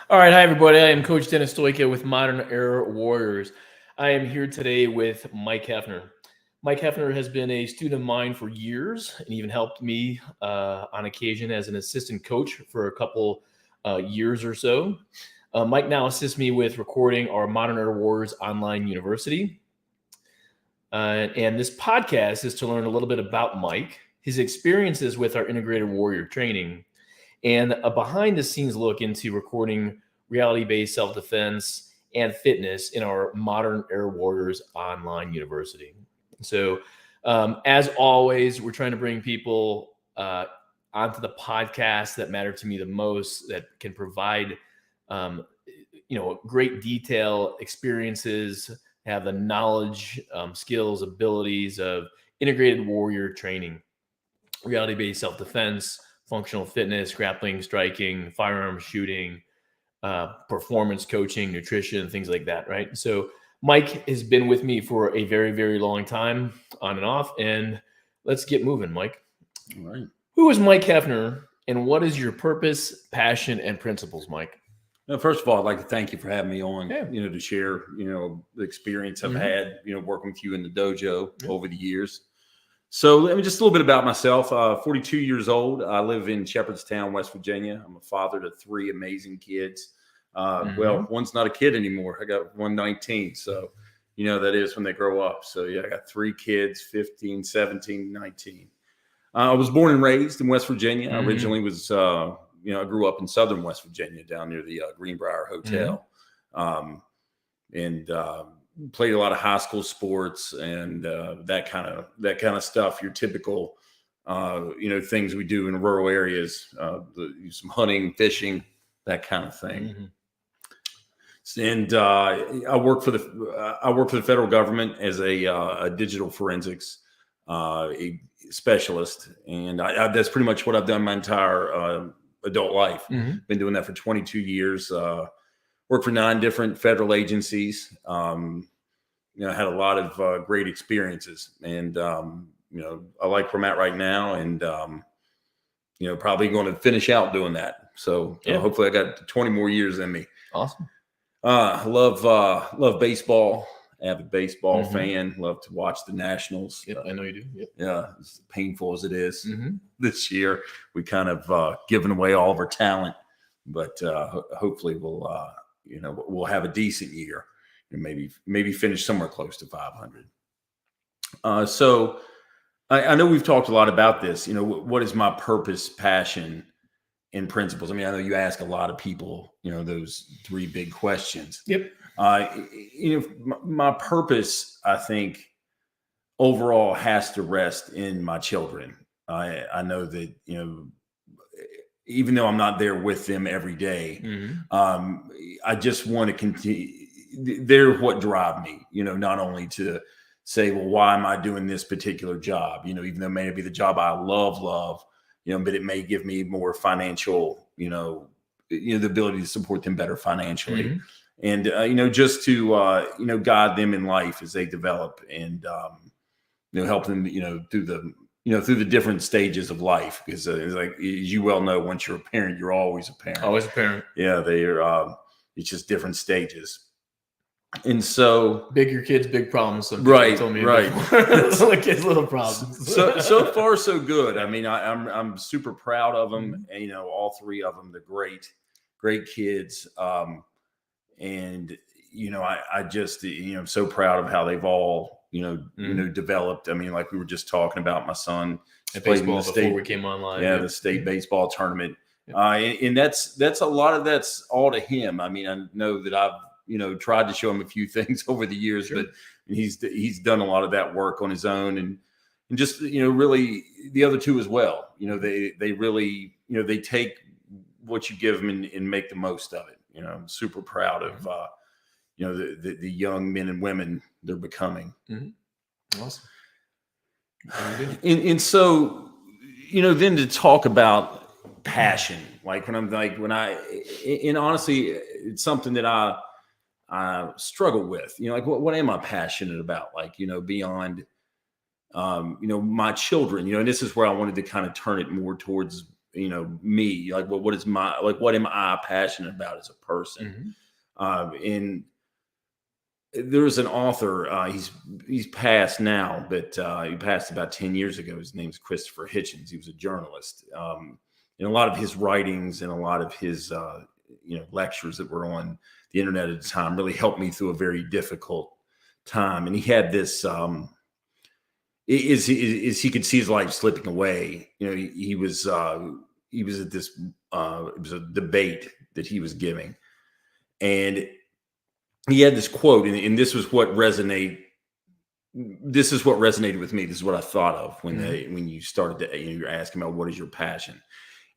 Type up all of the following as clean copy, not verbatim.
All right, hi everybody. I am Coach Dennis Stoica with Modern Era Warriors. I am here today with Mike Hefner. Mike Hefner has been a student of mine for years and even helped me on occasion as an assistant coach for a couple years or so. Mike now assists me with recording our Modern Era Warriors online university. And this podcast is to learn a little bit about Mike, his experiences with our integrated warrior training, and a behind the scenes look into recording reality based self defense and fitness in our Modern Air Warriors online university. So, as always, we're trying to bring people onto the podcast that matter to me the most, that can provide, great detail, experiences, have the knowledge, skills, abilities of integrated warrior training, reality based self defense, functional fitness, grappling, striking, firearm shooting, performance coaching, nutrition, things like that, right? So Mike has been with me for a very, very long time, on and off, and let's get moving, Mike. All right. Who is Mike Hefner, and what is your purpose, passion, and principles, Mike? Now, first of all, I'd like to thank you for having me on, Yeah. to share, the experience I've had, working with you in the dojo over the years. So let me just a little bit about myself. 42 years old. I live in Shepherdstown, West Virginia. I'm a father to three amazing kids. Well, one's not a kid anymore. I got one 19. So, that is when they grow up. So, yeah, I got three kids, 15, 17, 19. I was born and raised in West Virginia. I originally was, I grew up in southern West Virginia down near the Greenbrier Hotel. And played a lot of high school sports and that kind of stuff. Your typical, things we do in rural areas, some hunting, fishing, that kind of thing. And I work for the federal government as a digital forensics a specialist, and that's pretty much what I've done my entire adult life. Been doing that for 22 years. Worked for 9 different federal agencies. I had a lot of great experiences, and I like where I'm at right now, and probably going to finish out doing that. So hopefully I got 20 more years in me. Awesome. I love baseball. Avid baseball fan. Love to watch the Nationals. Yep, I know you do. Yep. Yeah, as painful as it is this year, we kind of given away all of our talent, but hopefully we'll have a decent year and maybe finish somewhere close to 500. So I know we've talked a lot about this. What is my purpose, passion, and principles? I mean, I know you ask a lot of people, those 3 big questions. Yep. My purpose, I think, overall has to rest in my children. I know that, even though I'm not there with them every day, I just want to continue. They're what drive me, not only to say, well, why am I doing this particular job? Even though it may be the job I love, but it may give me more financial, the ability to support them better financially. And, just to, guide them in life as they develop and, help them, through the different stages of life. Because it's like, as you well know, once you're a parent, you're always a parent. Always a parent. Yeah, it's just different stages. And so bigger kids, big problems. Right. Little kids, little problems. so far, so good. I mean, I'm super proud of them. And, all 3 of them, they're great kids. And, I just, I'm so proud of how they've all, developed. I mean, like we were just talking about, my son played in the state before we came online. Yeah, the state baseball tournament. And that's a lot of that's all to him. I mean, I know that I've, tried to show him a few things over the years, but he's done a lot of that work on his own, and just, really the other 2 as well. They really, they take what you give them and make the most of it. I'm super proud of, the young men and women they're becoming. Awesome. And so, then to talk about passion, and honestly, it's something that I struggle with, what am I passionate about? Beyond, my children, and this is where I wanted to kind of turn it more towards me, like what am I passionate about as a person? And there's an author, he's passed now, but he passed about 10 years ago. His name's Christopher Hitchens. He was a journalist. And a lot of his writings and a lot of his lectures that were on the internet at the time really helped me through a very difficult time. And he had this is he could see his life slipping away. He was at this it was a debate that he was giving, and he had this quote, and this is what resonated with me. This is what I thought of when you started to, you're asking about what is your passion.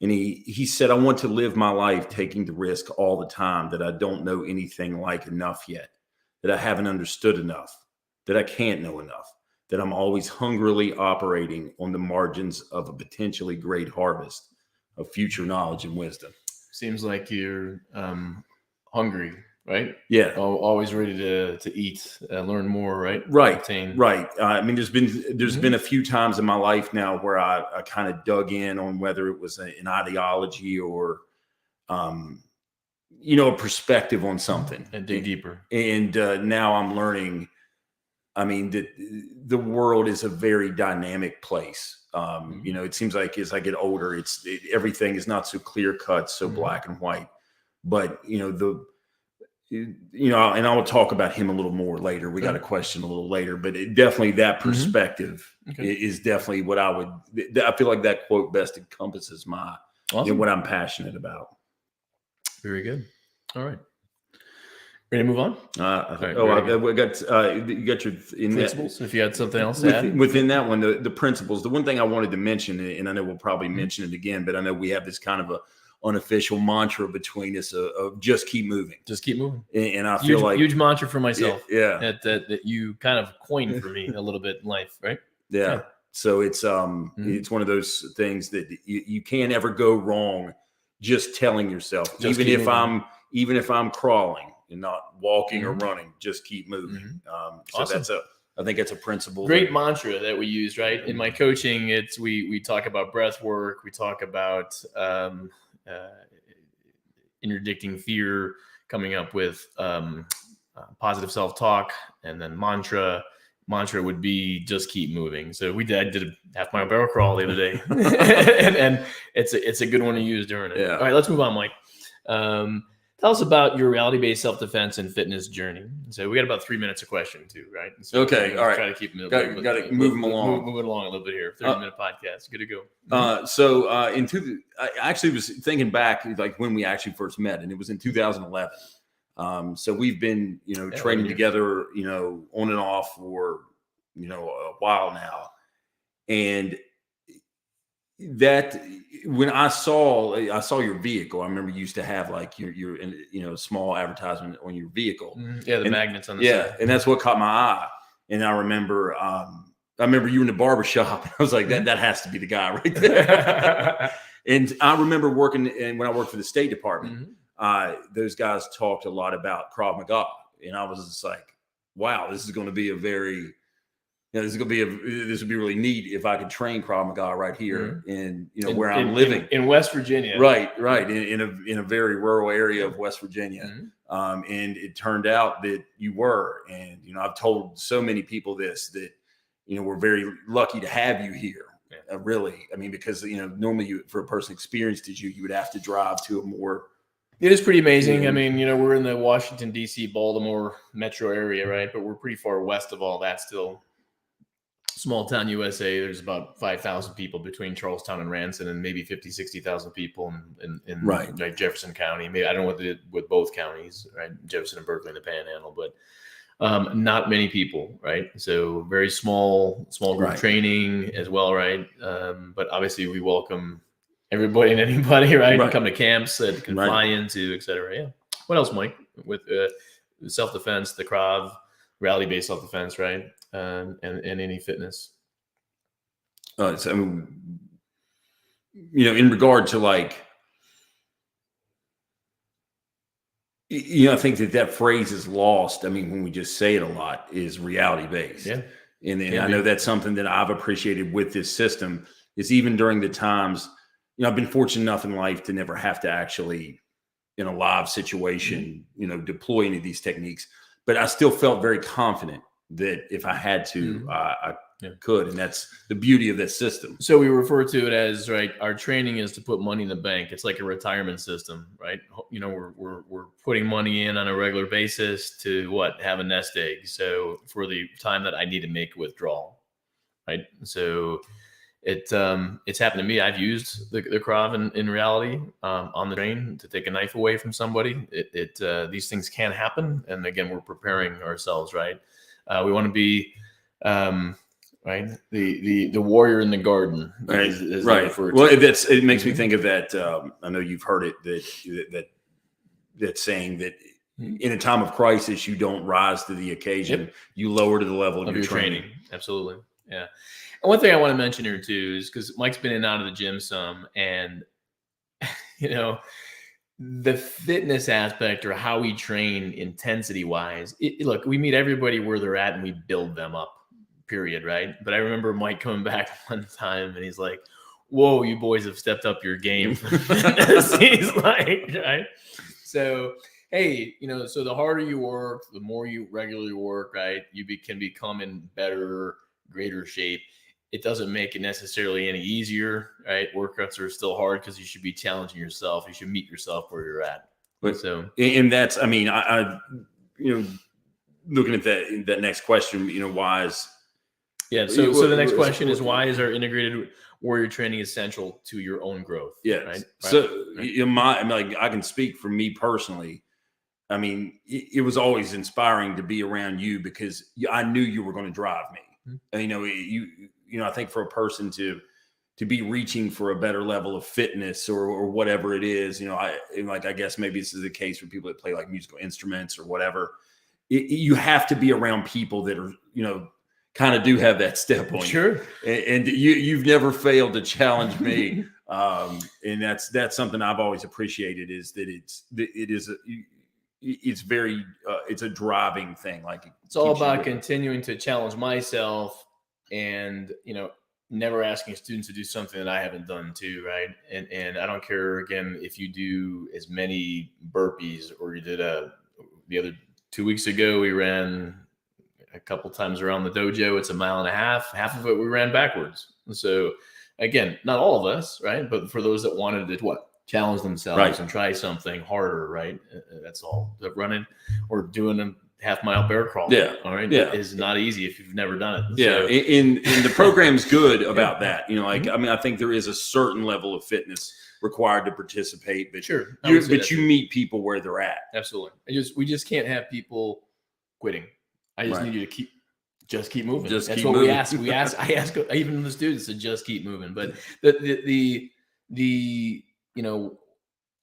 And he said, I want to live my life taking the risk all the time that I don't know anything like enough yet, that I haven't understood enough, that I can't know enough, that I'm always hungrily operating on the margins of a potentially great harvest of future knowledge and wisdom. Seems like you're hungry, right? Yeah. Always ready to eat, learn more, right? Right. Obtain. Right. I mean, there's been a few times in my life now where I kind of dug in on whether it was an ideology or, a perspective on something, and dig deeper. And now I'm learning, I mean, that the world is a very dynamic place. It seems like as I get older, everything is not so clear cut, so black and white, but and I will talk about him a little more later. We got a question a little later, but definitely that perspective is definitely what I feel like that quote best encompasses what I'm passionate about. Very good. All right. Ready to move on? I got you got your principles. If you had something else to add within that one, the principles. The one thing I wanted to mention, and I know we'll probably mention it again, but I know we have this kind of a unofficial mantra between us of just keep moving. Just keep moving. And I feel like huge mantra for myself. Yeah. That you kind of coined for me a little bit in life, right? Yeah. So it's it's one of those things that you can't ever go wrong just telling yourself, even if I'm crawling and not walking or running, just keep moving. So awesome. I think that's a principle. Great mantra that we use, right? In my coaching, we talk about breath work. We talk about interdicting fear, coming up with positive self-talk, and then mantra would be just keep moving. So I did a half mile barrel crawl the other day, and it's a good one to use during it. Yeah. All right, let's move on, Mike. Tell us about your reality-based self-defense and fitness journey. So we got about 3 minutes of question too, right? So okay, all right. Try to keep them. Got to move them along. Move it along a little bit here. 30-minute podcast. Good to go. I actually was thinking back, like when we actually first met, and it was in 2011. So we've been, training together, on and off for, a while now, and that when I saw your vehicle, I remember you used to have like your small advertisement on your vehicle. Yeah, the magnets on the side. And that's what caught my eye. And I remember you in the barber shop. I was like, that has to be the guy right there. And I remember working, and when I worked for the State Department, those guys talked a lot about Krav Maga, and I was just like, wow, this is going to be this would be really neat if I could train Krav Maga right here where I'm living in West Virginia. Right. In a very rural area of West Virginia. And it turned out that you were, and, I've told so many people this, that, we're very lucky to have you here. Really. I mean, because, normally for a person experienced as you would have to drive to a more. It is pretty amazing. I mean, we're in the Washington, D.C., Baltimore metro area, right? But we're pretty far west of all that still. Small town USA, there's about 5,000 people between Charlestown and Ranson, and maybe 50, 60,000 people in like Jefferson County. Maybe I don't know with both counties, right? Jefferson and Berkeley in the Panhandle, but not many people, right? So very small group training as well, right? But obviously we welcome everybody and anybody, right? Come to camps that can fly into, et cetera. Yeah. What else, Mike? With self-defense, the Krav, reality-based self-defense, right? And any fitness. So, I mean, in regard to like, I think that phrase is lost. I mean, when we just say it a lot, is reality-based. Yeah. And I know that's something that I've appreciated with this system, is even during the times, I've been fortunate enough in life to never have to actually, in a live situation, deploy any of these techniques. But I still felt very confident that if I had to, I could. And that's the beauty of this system. So we refer to it as, right, our training is to put money in the bank. It's like a retirement system, right? We're putting money in on a regular basis to have a nest egg. So for the time that I need to make a withdrawal, right? So it's happened to me. I've used the Krav in reality on the train to take a knife away from somebody. These things can happen, and again, we're preparing ourselves, right? We want to be right, the warrior in the garden, right? Is right. Well, it makes me think of that. I know you've heard it that saying that in a time of crisis, you don't rise to the occasion; you lower to the level of your training. Absolutely, yeah. And one thing I want to mention here too is because Mike's been in and out of the gym some, and the fitness aspect or how we train intensity wise. Look, we meet everybody where they're at and we build them up. Period, right? But I remember Mike coming back one time and he's like, "Whoa, you boys have stepped up your game." He's like, right? So, hey, so the harder you work, the more you regularly work, right? You can become in better, greater shape. It doesn't make it necessarily any easier, right? Workouts are still hard because you should be challenging yourself. You should meet yourself where you're at. And that's, I looking at that next question, why is so the next question is, why is our integrated warrior training essential to your own growth? Yeah. Right? So I can speak for me personally. It was always inspiring to be around you because I knew you were going to drive me. And, I think for a person to be reaching for a better level of fitness or whatever it is, I guess maybe this is the case for people that play like musical instruments or whatever. You have to be around people that are, kind of do have that step on you. And you've never failed to challenge me. And that's something I've always appreciated is that it's a driving thing. Like it's all about continuing to challenge myself and, never asking students to do something that I haven't done too. Right. And I don't care, again, if you do as many burpees or you did the other 2 weeks ago, we ran a couple times around the dojo. It's 1.5 miles. Half of it we ran backwards. So again, not all of us, right? But for those that wanted to challenge themselves and try something harder, right? That's all. The running or doing a 1/2 mile bear crawl. Yeah. All right. Yeah. Is not easy if you've never done it. Yeah. So, and the program's good about that. I think there is a certain level of fitness required to participate, but you meet people where they're at. Absolutely. We just can't have people quitting. I just need you to keep moving. That's what moving. We ask. I ask even the students to just keep moving. But the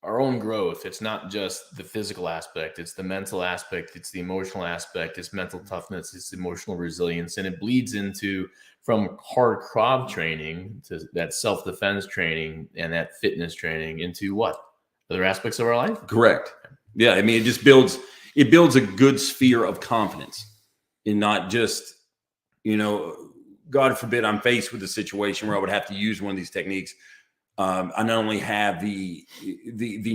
our own growth. It's not just the physical aspect. It's the mental aspect. It's the emotional aspect. It's mental toughness. It's emotional resilience, and it bleeds into from hard Krav training to that self-defense training and that fitness training into what other aspects of our life. Correct. Yeah, it just builds a good sphere of confidence. And not just, God forbid I'm faced with a situation where I would have to use one of these techniques. I not only have the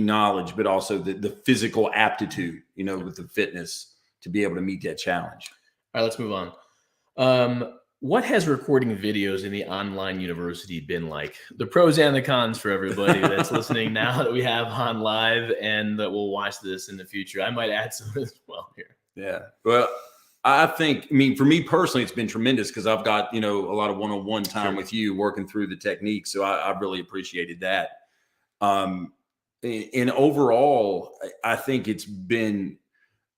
knowledge, but also the physical aptitude, with the fitness to be able to meet that challenge. All right, let's move on. What has recording videos in the online university been like? The pros and the cons for everybody that's listening now that we have on live and that will watch this in the future. I might add some as well here. Yeah. Well, I think, for me personally, it's been tremendous because I've got, a lot of one-on-one time with you working through the techniques. So I really appreciated that. And overall, I think it's been,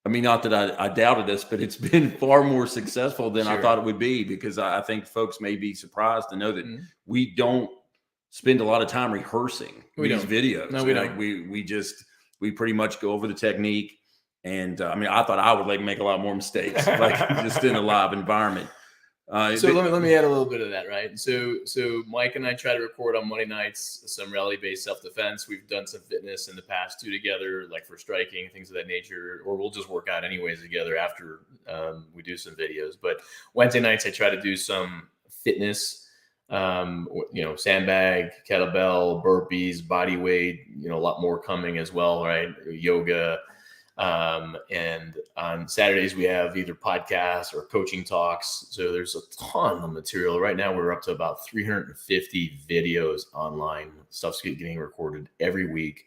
not that I doubted us, but it's been far more successful than I thought it would be, because I think folks may be surprised to know that we don't spend a lot of time rehearsing these videos. No, we don't. We pretty much go over the technique. And I thought I would make a lot more mistakes, just in a live environment. So let me add a little bit of that, right? So Mike and I try to record on Monday nights some rally-based self-defense. We've done some fitness in the past too together, like for striking, things of that nature, or we'll just work out anyways together after we do some videos. But Wednesday nights I try to do some fitness Sandbag, kettlebell, burpees, body weight, a lot more coming as well, right? Yoga. And on Saturdays, we have either podcasts or coaching talks. So there's a ton of material. Right now, we're up to about 350 videos online. Stuff's getting recorded every week.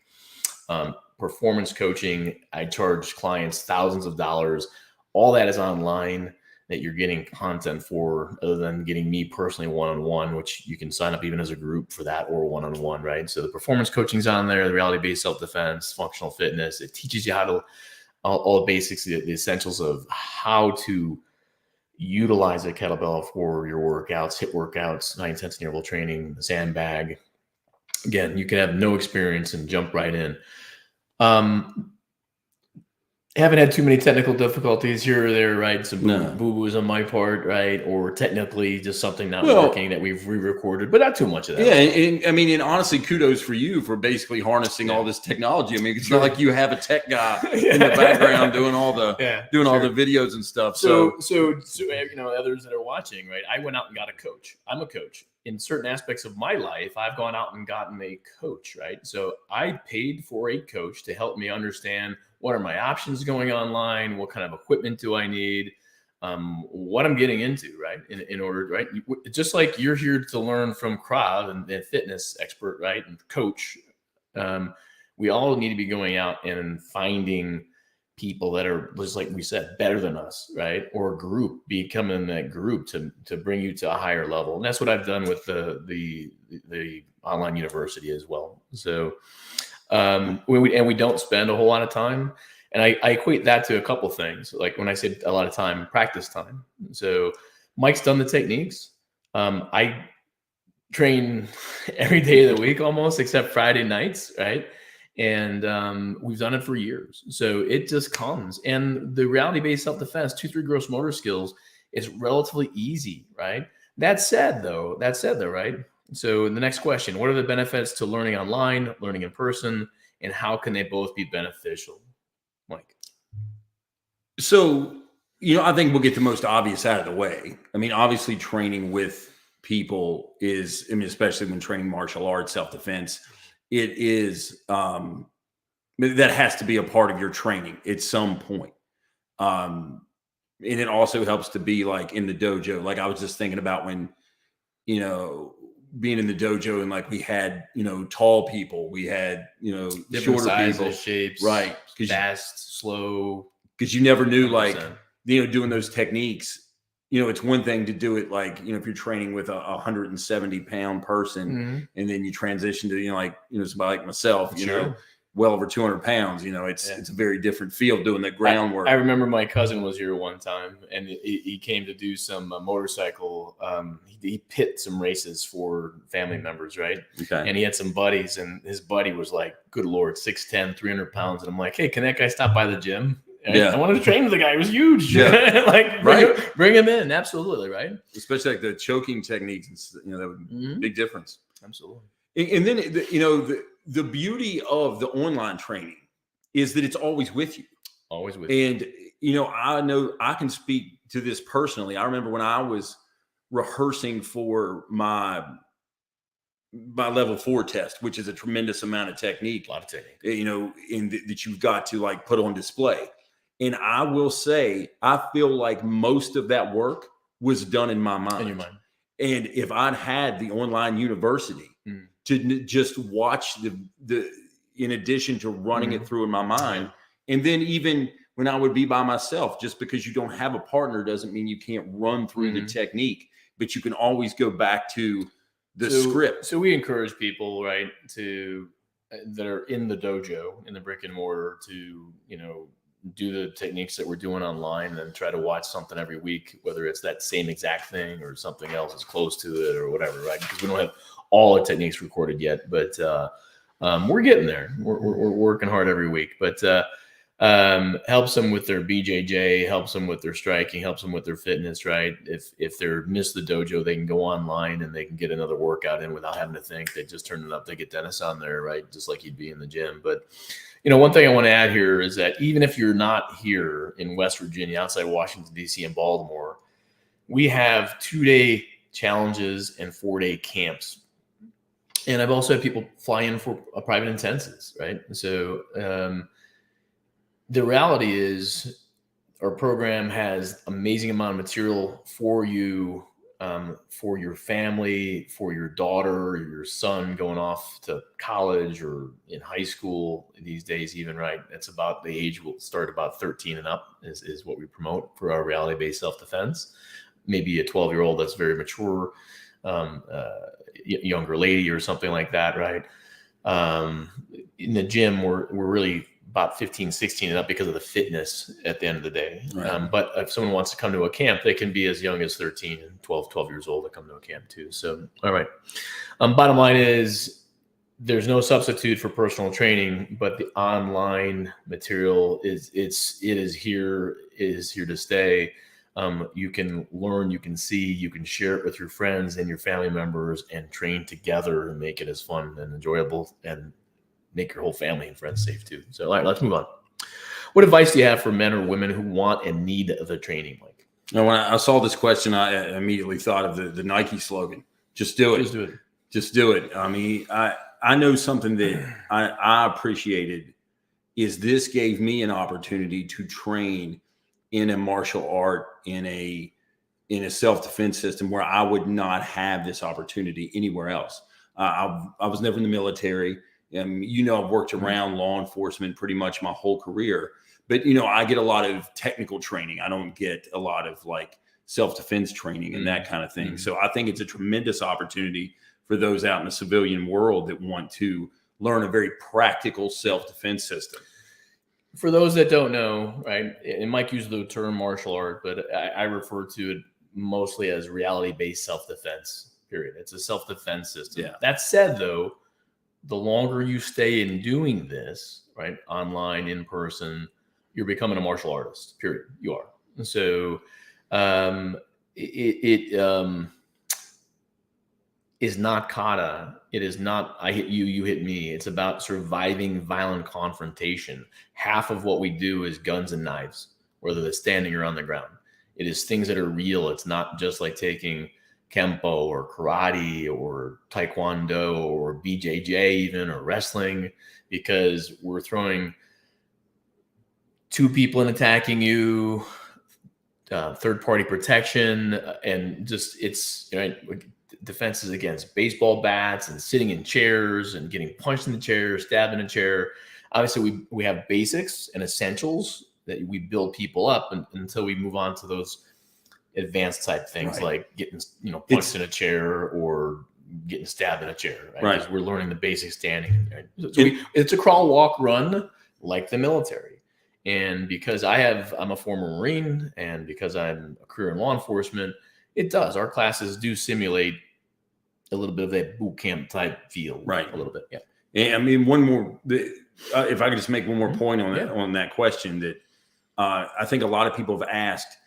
Performance coaching, I charge clients thousands of dollars. All that is online that you're getting content for, other than getting me personally one-on-one, which you can sign up even as a group for that, or one-on-one, right? So the performance coaching's on there, the reality-based self-defense, functional fitness. It teaches you how to, all the basics, the essentials of how to utilize a kettlebell for your workouts, HIIT workouts, high intensity interval training, the sandbag. Again, you can have no experience and jump right in. Haven't had too many technical difficulties here or there, right? Some boo-boos on my part, right? Or technically just something not working that we've re-recorded, but not too much of that. Yeah, and honestly, kudos for you for basically harnessing all this technology. I mean, it's not like you have a tech guy in the background doing all the all the videos and stuff. So others that are watching, right? I went out and got a coach. I'm a coach. In certain aspects of my life, I've gone out and gotten a coach, right? So I paid for a coach to help me understand what are my options going online, what kind of equipment do I need, what I'm getting into, right? In order, right? Just like you're here to learn from Krav and fitness expert, right? And coach, we all need to be going out and finding people that are, just like we said, better than us, right? Or a group, becoming that group to bring you to a higher level. And that's what I've done with the online university as well. So, we don't spend a whole lot of time. And I equate that to a couple things. Like when I say a lot of time, practice time. So Mike's done the techniques. I train every day of the week almost, except Friday nights, right? And we've done it for years. So it just comes. And the reality-based self-defense, 2-3 gross motor skills, is relatively easy, right? That said though, right? So the next question, what are the benefits to learning online, learning in person, and how can they both be beneficial? Mike. So, I think we'll get the most obvious out of the way. I mean, obviously training with people is, especially when training martial arts, self-defense, it is, that has to be a part of your training at some point. And it also helps to be like in the dojo. Like I was just thinking about when, being in the dojo and like we had, tall people, we had, different shorter sizes, people, shapes, right? Fast, slow. Because you never knew, 100%. like, doing those techniques, it's one thing to do it like, if you're training with a 170-pound person and then you transition to, somebody like myself, well over 200 pounds, it's a very different field doing the groundwork. I remember my cousin was here one time and he came to do some motorcycle. He pit some races for family members, right? Okay. And he had some buddies and his buddy was like, good Lord, 6'10", 300 pounds. And I'm like, hey, can that guy stop by the gym? I wanted to train with the guy. He was huge. Yeah. Like, bring him in. Absolutely. Right. Especially like the choking techniques, that would big difference. Absolutely. And then, the beauty of the online training is that it's always with you. Always with you. And, I know I can speak to this personally. I remember when I was rehearsing for my level 4 test, which is a tremendous amount of technique. A lot of technique. That you've got to like put on display. And I will say, I feel like most of that work was done in my mind. In your mind. And if I'd had the online university to just watch the in addition to running it through in my mind, and then even when I would be by myself, just because you don't have a partner doesn't mean you can't run through the technique, but you can always go back to the script. So we encourage people, right, that are in the dojo, in the brick and mortar, to do the techniques that we're doing online and then try to watch something every week, whether it's that same exact thing or something else as close to it or whatever, right? Because we don't have all the techniques recorded yet, but we're getting there. We're working hard every week, but helps them with their BJJ, helps them with their striking, helps them with their fitness, right? If they're missed the dojo, they can go online and they can get another workout in without having to think. They just turn it up. They get Dennis on there, right? Just like you'd be in the gym. But one thing I want to add here is that even if you're not here in West Virginia, outside Washington, D.C. and Baltimore, we have 2-day challenges and 4-day camps. And I've also had people fly in for a private intensives, right? So the reality is our program has amazing amount of material for you, for your family, for your daughter or your son going off to college or in high school these days, even, right? It's about the age will start about 13 and up is what we promote for our reality-based self-defense. Maybe a 12-year-old that's very mature, younger lady or something like that, right? In the gym, we're really about 15, 16 and up because of the fitness at the end of the day. Right. But if someone wants to come to a camp, they can be as young as 13 and 12 years old to come to a camp too. So, all right. Bottom line is there's no substitute for personal training, but the online material is here to stay. You can learn, you can see, you can share it with your friends and your family members and train together and make it as fun and enjoyable and make your whole family and friends safe too. So, all right, let's move on. What advice do you have for men or women who want and need the training, Mike? Now, when I saw this question, I immediately thought of the Nike slogan, just do it. Just do it. Just do it. I mean, I know something that I appreciated is this gave me an opportunity to train in a martial art, in a self-defense system where I would not have this opportunity anywhere else. I was never in the military. I've worked around law enforcement pretty much my whole career, but I get a lot of technical training. I don't get a lot of like self-defense training and that kind of thing. So I think it's a tremendous opportunity for those out in the civilian world that want to learn a very practical self-defense system. For those that don't know, right, and Mike used the term martial art, but I refer to it mostly as reality-based self-defense, period. It's a self-defense system. Yeah. That said, though, the longer you stay in doing this, right, online, in person, you're becoming a martial artist, period. You are. And so it is not kata. It is not I hit you, you hit me. It's about surviving violent confrontation. Half of what we do is guns and knives, whether they're standing or on the ground. It is things that are real. It's not just like taking Kempo or karate or Taekwondo or BJJ even or wrestling, because we're throwing two people and attacking you, third-party protection, and just it's defenses against baseball bats and sitting in chairs and getting punched in the chair, stabbed in a chair. Obviously, we have basics and essentials that we build people up until we move on to those advanced type things, like getting punched in a chair or getting stabbed in a chair. Right? Because we're learning the basic standing. Right? So it's a crawl, walk, run like the military. And because I'm a former Marine, and because I'm a career in law enforcement, our classes do simulate a little bit of that boot camp type feel, right? A little bit, yeah. And I mean, one more. If I could just make one more point on that question, that I think a lot of people have asked.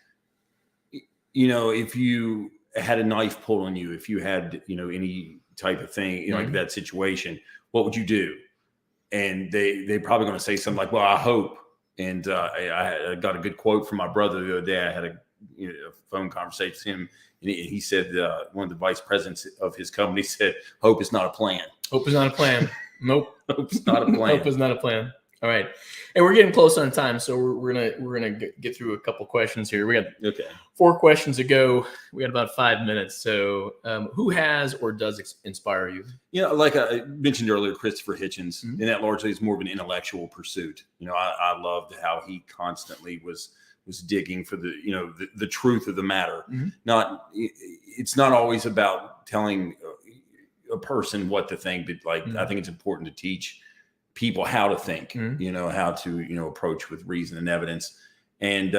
If you had a knife pulled on you, if you had any type of thing, like that situation, what would you do? And they're probably going to say something like, "Well, I hope." And I got a good quote from my brother the other day. I had a phone conversation with him, and he said one of the vice presidents of his company said, "Hope is not a plan." Hope is not a plan. Nope. Hope is not a plan. Hope is not a plan. All right, and we're getting close on time, so we're gonna get through a couple questions here. We got 4 questions to go. We got about 5 minutes. So, who has or does inspire you? Like I mentioned earlier, Christopher Hitchens, and that largely is more of an intellectual pursuit. I loved how he constantly was digging for the truth of the matter. It's not always about telling a person what to think, but I think it's important to teach people how to think, how to, approach with reason and evidence. And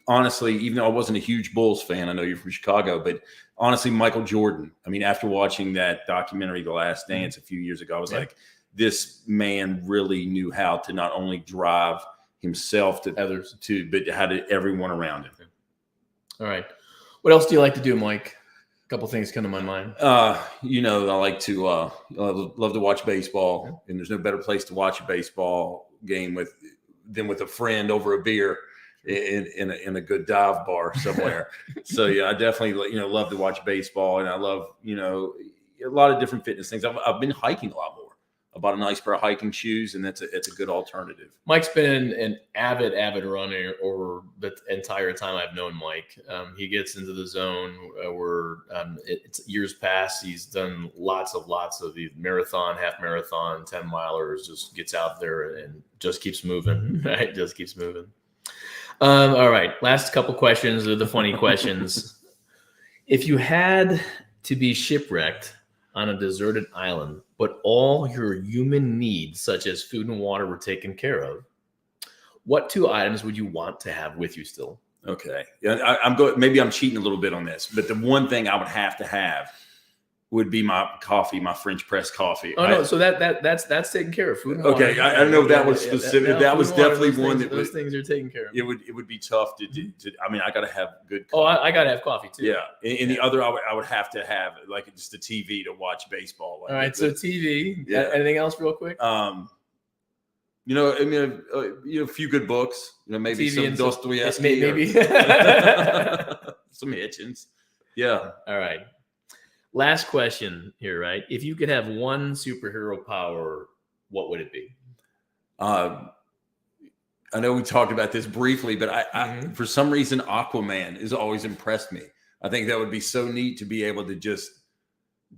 honestly, even though I wasn't a huge Bulls fan, I know you're from Chicago, but honestly, Michael Jordan, I mean, after watching that documentary, The Last Dance, a few years ago, I was like, this man really knew how to not only drive himself to others but how to everyone around him. All right. What else do you like to do, Mike? A couple things come to my mind. I like to love to watch baseball, and there's no better place to watch a baseball game than with a friend over a beer. in a good dive bar somewhere. So yeah, I definitely love to watch baseball, and I love a lot of different fitness things. I've been hiking a lot more. I bought a nice pair of hiking shoes, and it's a good alternative. Mike's been an avid runner over the entire time I've known Mike. He gets into the zone where it's years past. He's done lots of these marathon, half marathon, 10 milers. Just gets out there and just keeps moving. Right, just keeps moving. All right, last couple questions are the funny questions. If you had to be shipwrecked on a deserted island, but all your human needs, such as food and water, were taken care of, what 2 items would you want to have with you still? Okay. Yeah, I'm going. Maybe I'm cheating a little bit on this, but the one thing I would have to have would be my coffee, my French press coffee. Oh no, so that's taken care of. Food and water. Okay, I don't know if that was specific. That was definitely one that those things are taken care of. It would be tough to. I mean, I got to have good. Oh, I got to have coffee too. Yeah, and the other I would have to have like just a TV to watch baseball. All right, so TV. Yeah. Anything else, real quick? I mean, a few good books. Maybe TV some Dostoevsky. Maybe some Hitchens. Yeah. All right. Last question here, right? If you could have one superhero power, what would it be? I know we talked about this briefly, but I for some reason, Aquaman has always impressed me. I think that would be so neat to be able to just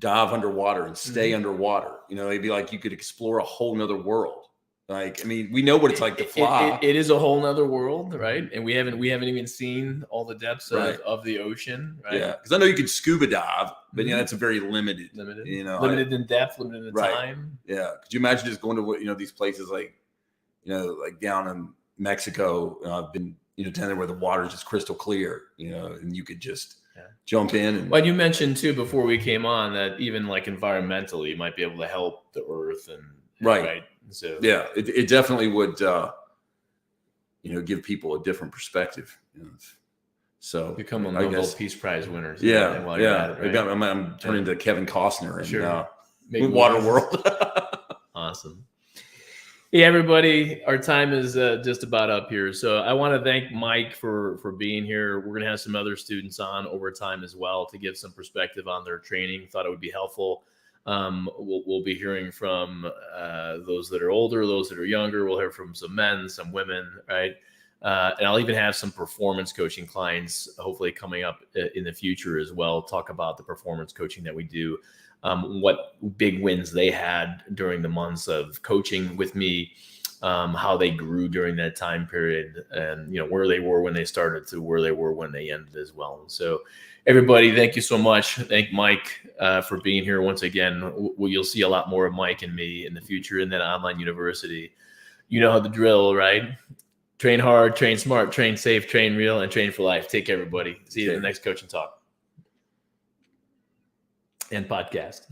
dive underwater and stay underwater. It'd be like you could explore a whole nother world. Like, I mean, we know what it's like to fly. It is a whole nother world, right? And we haven't even seen all the depths of the ocean, right? Yeah, because I know you could scuba dive, but that's a very limited, limited in depth, limited in time. Yeah, could you imagine just going to these places like down in Mexico? I've been down there where the water is just crystal clear, and you could just jump in. Well, you mentioned too before we came on that even like environmentally, you might be able to help the earth and right. So yeah, it definitely would, give people a different perspective. So become a Nobel Peace Prize winners. Yeah, right? I'm turning to Kevin Costner and Water World. Awesome. Hey everybody, our time is just about up here. So I want to thank Mike for being here. We're gonna have some other students on over time as well to give some perspective on their training. Thought it would be helpful. We'll be hearing from those that are older, those that are younger. We'll hear from some men, some women, right? And I'll even have some performance coaching clients hopefully coming up in the future as well. Talk about the performance coaching that we do, what big wins they had during the months of coaching with me, how they grew during that time period, and where they were when they started to where they were when they ended as well. So everybody, thank you so much. Thank Mike for being here once again. You'll see a lot more of Mike and me in the future in that online university. You know how the drill, right? Train hard, train smart, train safe, train real, and train for life. Take care, everybody. See you in the next Coach and Talk and podcast.